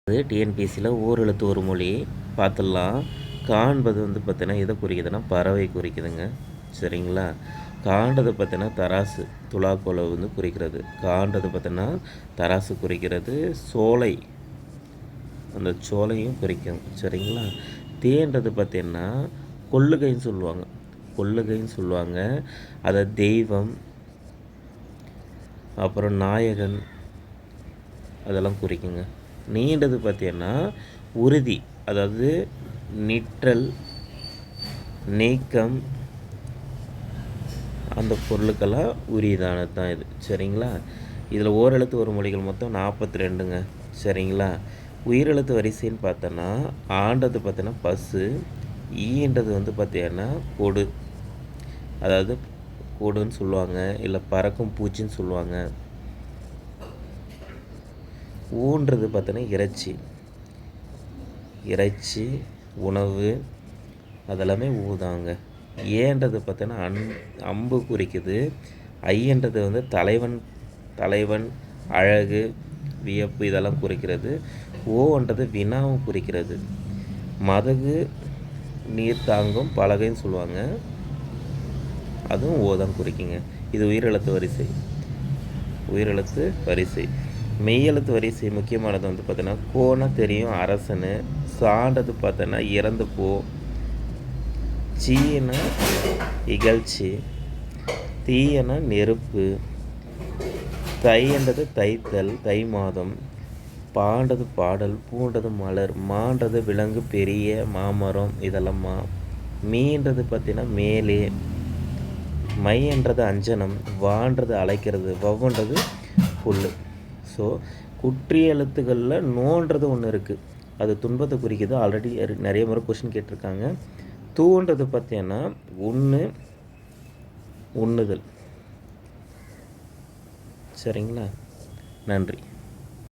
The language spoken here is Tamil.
அது டிஎன்பிஎஸ்சியில் ஓரெழுத்து ஒரு மொழி பார்த்துடலாம். காண்பது பார்த்தீங்கன்னா எதை குறிக்குதுன்னா பறவை குறிக்குதுங்க. சரிங்களா? காண்டது பார்த்தீங்கன்னா தராசு துலாக்கோலை குறிக்கிறது. காண்டது பார்த்தீங்கன்னா தராசு குறிக்கிறது. சோலை அந்த சோலையும் குறிக்கும். சரிங்களா? தேன்றது பார்த்தீங்கன்னா கொள்ளுகைன்னு சொல்லுவாங்க. கொள்ளுகைன்னு சொல்லுவாங்க. அதை தெய்வம், அப்புறம் நாயகன் அதெல்லாம் குறிக்குங்க. நீண்டது பார்த்தீங்கன்னா உறுதி, அதாவது நிற்றல், நீக்கம், அந்த பொருளுக்கெல்லாம் உரியதானது தான் இது. சரிங்களா? இதில் ஓரெழுத்து ஒரு மொழிகள் மொத்தம் 42ங்க. சரிங்களா? உயிரெழுத்து வரிசைன்னு பார்த்தோன்னா ஆண்டது பார்த்தீங்கன்னா பசு, ஈன்றது பார்த்தீங்கன்னா கொடு, அதாவது கொடுன்னு சொல்லுவாங்க, இல்லை பறக்கும் பூச்சின்னு சொல்லுவாங்க. ஊன்றது பார்த்தோன்னா இறைச்சி உணவு அதெல்லாமே ஊதாங்க. ஏன்றது பார்த்தோன்னா அம்பு குறிக்குது. ஐன்றது தலைவன் அழகு வியப்பு இதெல்லாம் குறிக்கிறது. ஓன்றது வினாவும் குறிக்கிறது. மதகு நீர் தாங்கும் பலகைன்னு சொல்லுவாங்க, அதுவும் ஓதான் குறிக்குங்க. இது உயிரெழுத்து வரிசை. மெய்யெழுத்து வரிசை முக்கியமானது பார்த்தோன்னா கோனா தெரியும் அரசனு, சான்றது பார்த்தோன்னா இறந்து போ, சீனா இகழ்ச்சி, தீயன நெருப்பு, தைன்றது தைத்தல் தை மாதம், பாண்டது பாடல், பூண்டது மலர், மான்றது விலங்கு பெரிய மாமரம் இதெல்லாம் மீன்றது பார்த்தீங்கன்னா மேலே, மைன்றது அஞ்சனம், வான்றது அழைக்கிறது, வவ்வுன்றது புல். ஸோ குற்றிய எழுத்துக்களில் நோன்றது ஒன்று இருக்குது, அது துன்பத்தை குறிக்குது. ஆல்ரெடி நிறைய முறை கொஷின் கேட்டிருக்காங்க. தூன்றது பார்த்தீங்கன்னா உண்ணுதல். சரிங்களா? நன்றி.